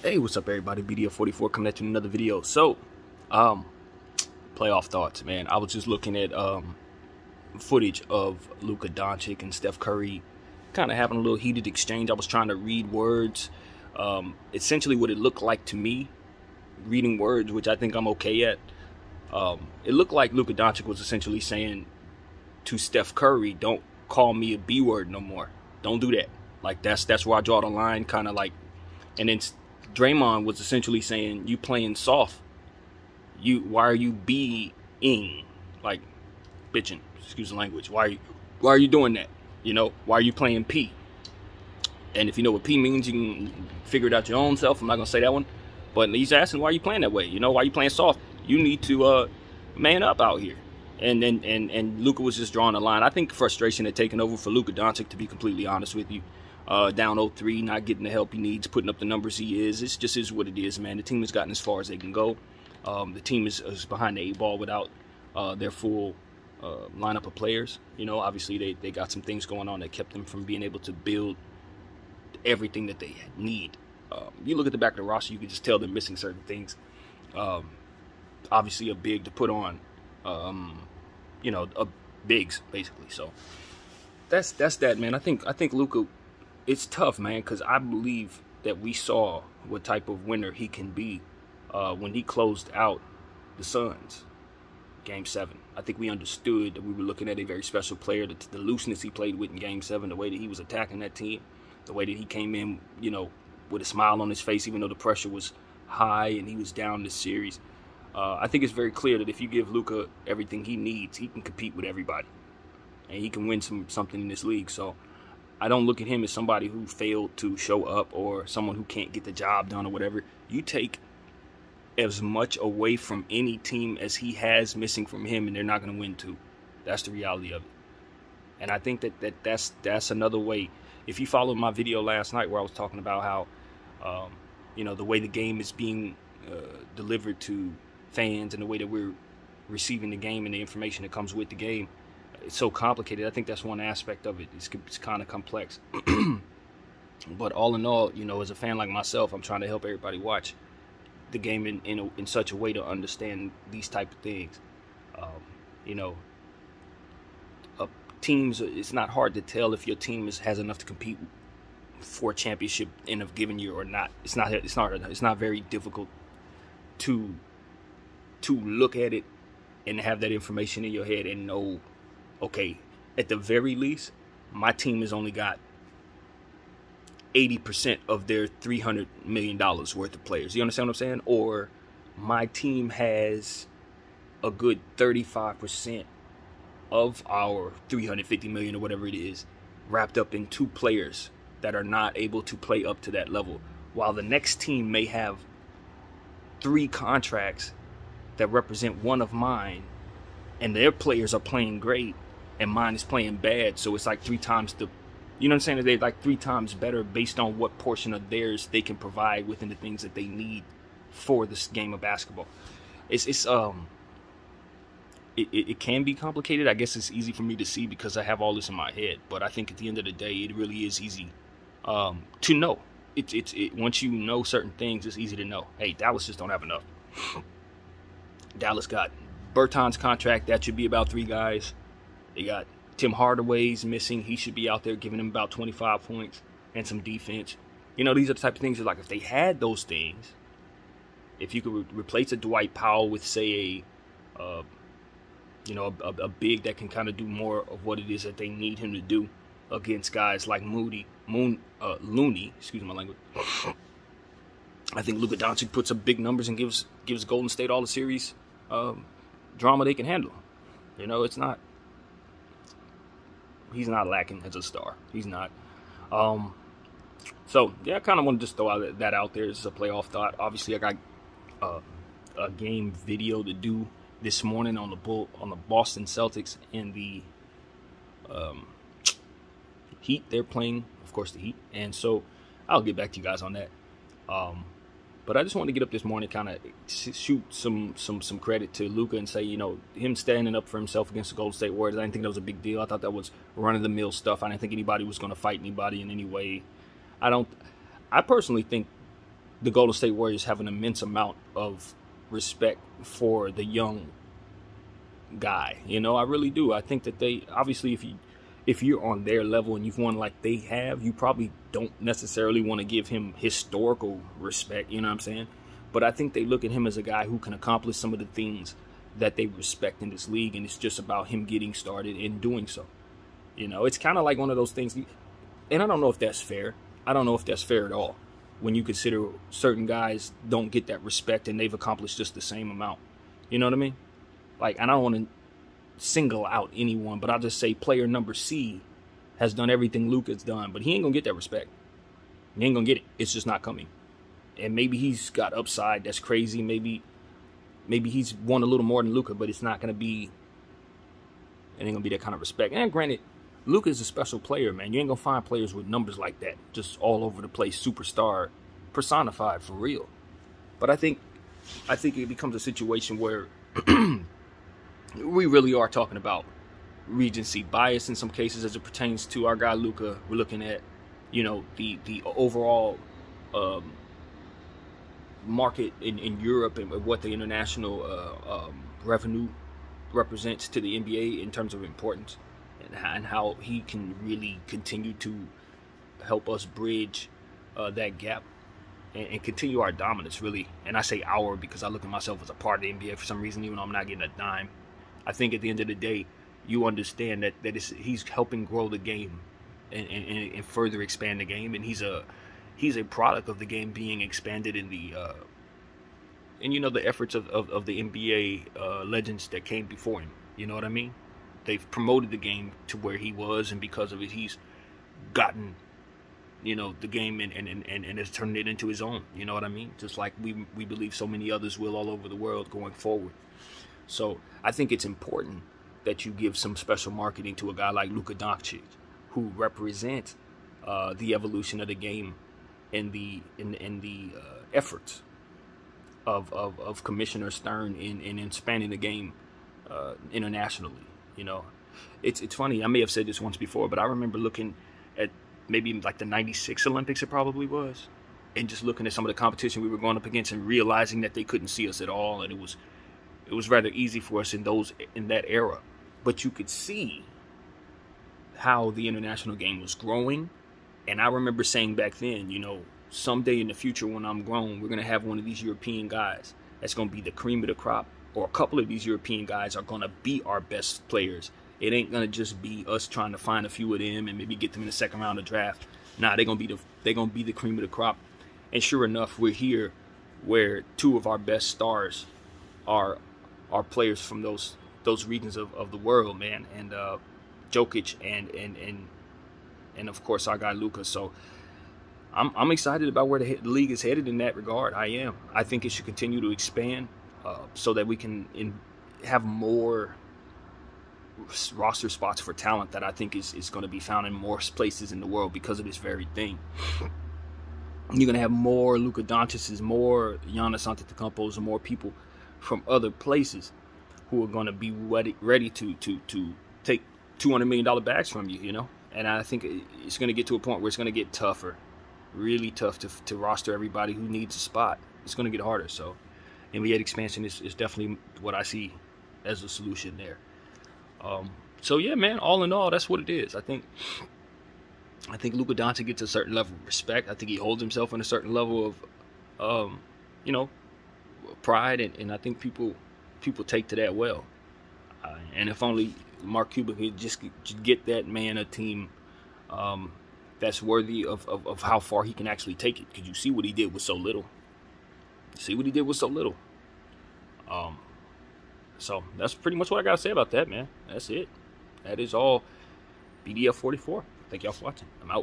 Hey, what's up, everybody? BDF44 coming at you in another video. So, um, playoff thoughts, man. I was just looking at footage of Luka Doncic and Steph Curry kind of having a little heated exchange. I was trying to read words. Essentially, what it looked like to me, reading words, which I think I'm okay at. It looked like Luka Doncic was essentially saying to Steph Curry, "Don't call me a B word no more. Don't do that." Like that's where I draw the line, kind of like. And then Draymond was essentially saying, "You playing soft. Why are you being like bitching? Excuse the language. Why are you doing that? You know, why are you playing P?" And if you know what P means, you can figure it out your own self. I'm not gonna say that one, but he's asking, "Why are you playing that way? You know, why are you playing soft? You need to man up out here." And Luka was just drawing a line. I think frustration had taken over for Luka Doncic, to be completely honest with you. Down 0-3, not getting the help he needs, putting up the numbers he is. It just is what it is, man. The team has gotten as far as they can go. The team is behind the 8 ball without their full lineup of players. You know, obviously they got some things going on that kept them from being able to build everything that they need. You look at the back of the roster, you can just tell they're missing certain things. Obviously a big to put on, you know, bigs basically. So that's that, man. I think Luka. It's tough, man, because I believe that we saw what type of winner he can be when he closed out the Suns, Game 7. I think we understood that we were looking at a very special player, the looseness he played with in Game 7, the way that he was attacking that team, the way that he came in, you know, with a smile on his face, even though the pressure was high and he was down this series. I think it's very clear that if you give Luka everything he needs, he can compete with everybody, and he can win something in this league. So I don't look at him as somebody who failed to show up or someone who can't get the job done or whatever. You take as much away from any team as he has missing from him, and they're not going to win too. That's the reality of it. And I think that's another way. If you followed my video last night where I was talking about how, you know, the way the game is being delivered to fans and the way that we're receiving the game and the information that comes with the game, it's so complicated. I think that's one aspect of it. It's kind of complex. But all in all, you know, as a fan like myself, I'm trying to help everybody watch the game in such a way to understand these type of things. You know, teams, it's not hard to tell if your team has enough to compete for a championship in a given year or not. It's not very difficult to look at it and have that information in your head and know, okay, at the very least, my team has only got 80% of their $300 million worth of players. You understand what I'm saying? Or my team has a good 35% of our $350 million or whatever it is wrapped up in 2 players that are not able to play up to that level, while the next team may have 3 contracts that represent one of mine, and their players are playing great and mine is playing bad. So it's like 3 times the, you know what I'm saying? They're like 3 times better based on what portion of theirs they can provide within the things that they need for this game of basketball. It can be complicated. I guess it's easy for me to see because I have all this in my head. But I think at the end of the day, it really is easy to know. Once you know certain things, it's easy to know. Hey, Dallas just don't have enough. Dallas got Bertans' contract. That should be about 3 guys. They got Tim Hardaway's missing. He should be out there giving them about 25 points and some defense. You know, these are the type of things that, like, if they had those things, if you could replace a Dwight Powell with, say, you know, a big that can kind of do more of what it is that they need him to do against guys like Looney, excuse my language. I think Luka Doncic puts up big numbers and gives Golden State all the series drama they can handle. You know, he's not lacking as a star. He's not. So yeah, I kind of want to just throw that out there. This is a playoff thought. Obviously, I got a game video to do this morning on the Boston Celtics and the Heat. They're playing, of course, the Heat, and so I'll get back to you guys on that. But I just wanted to get up this morning, kind of shoot some credit to Luka and say, you know, him standing up for himself against the Golden State Warriors. I didn't think that was a big deal. I thought that was run-of-the-mill stuff. I didn't think anybody was going to fight anybody in any way. I personally think the Golden State Warriors have an immense amount of respect for the young guy. You know, I really do. I think that they obviously, if you're on their level and you've won like they have, you probably don't necessarily want to give him historical respect. You know what I'm saying? But I think they look at him as a guy who can accomplish some of the things that they respect in this league, and it's just about him getting started and doing so. You know, it's kind of like one of those things, and I don't know if that's fair. I don't know if that's fair at all when you consider certain guys don't get that respect and they've accomplished just the same amount. You know what I mean? Like, I don't want to single out anyone, but I'll just say player number C has done everything Luka's done, but he ain't going to get that respect. He ain't going to get it. It's just not coming. And maybe he's got upside that's crazy. Maybe he's won a little more than Luka, but it's not going to be, it ain't going to be that kind of respect. And granted, Luka is a special player, man. You ain't going to find players with numbers like that, just all over the place, superstar, personified for real. But I think it becomes a situation where we really are talking about recency bias in some cases as it pertains to our guy Luka. We're looking at, you know, the overall market in Europe and what the international revenue represents to the NBA in terms of importance, and how he can really continue to help us bridge that gap and continue our dominance, really. And I say our because I look at myself as a part of the NBA for some reason, even though I'm not getting a dime. I think at the end of the day, you understand that he's helping grow the game and further expand the game, and he's a product of the game being expanded in the and you know, the efforts of the NBA legends that came before him. You know what I mean? They've promoted the game to where he was, and because of it, he's gotten, you know, the game and has turned it into his own. You know what I mean? Just like we believe so many others will all over the world going forward. So I think it's important that you give some special marketing to a guy like Luka Doncic, who represents the evolution of the game and the efforts of Commissioner Stern in expanding the game internationally. You know, it's funny. I may have said this once before, but I remember looking at maybe like the '96 Olympics, it probably was, and just looking at some of the competition we were going up against and realizing that they couldn't see us at all, and it was rather easy for us in that era. But you could see how the international game was growing, and I remember saying back then, you know, someday in the future when I'm grown, we're going to have one of these European guys that's going to be the cream of the crop, or a couple of these European guys are going to be our best players. It ain't going to just be us trying to find a few of them and maybe get them in the second round of draft. Nah, they're going to be the cream of the crop. And sure enough, we're here where two of our best stars are players from those regions of the world, man. And Jokic and of course our guy Luka. So I'm excited about where the league is headed in that regard. I am. I think it should continue to expand so that we can have more roster spots for talent that I think is going to be found in more places in the world because of this very thing. You're going to have more Luka Doncic's, more Giannis Antetokounmpo's, and more people from other places who are going to be ready to take $200 million bags from you, you know? And I think it's going to get to a point where it's going to get tougher, really tough to roster everybody who needs a spot. It's going to get harder. So NBA expansion is definitely what I see as a solution there. So yeah, man, all in all, that's what it is. I think Luka Doncic gets a certain level of respect. I think he holds himself in a certain level of, you know, pride, and I think people take to that well. And if only Mark Cuban could just get that man a team that's worthy of how far he can actually take it. Because you see what he did with so little. So that's pretty much what I got to say about that, man. That's it. That is all. BDF 44. Thank y'all for watching. I'm out.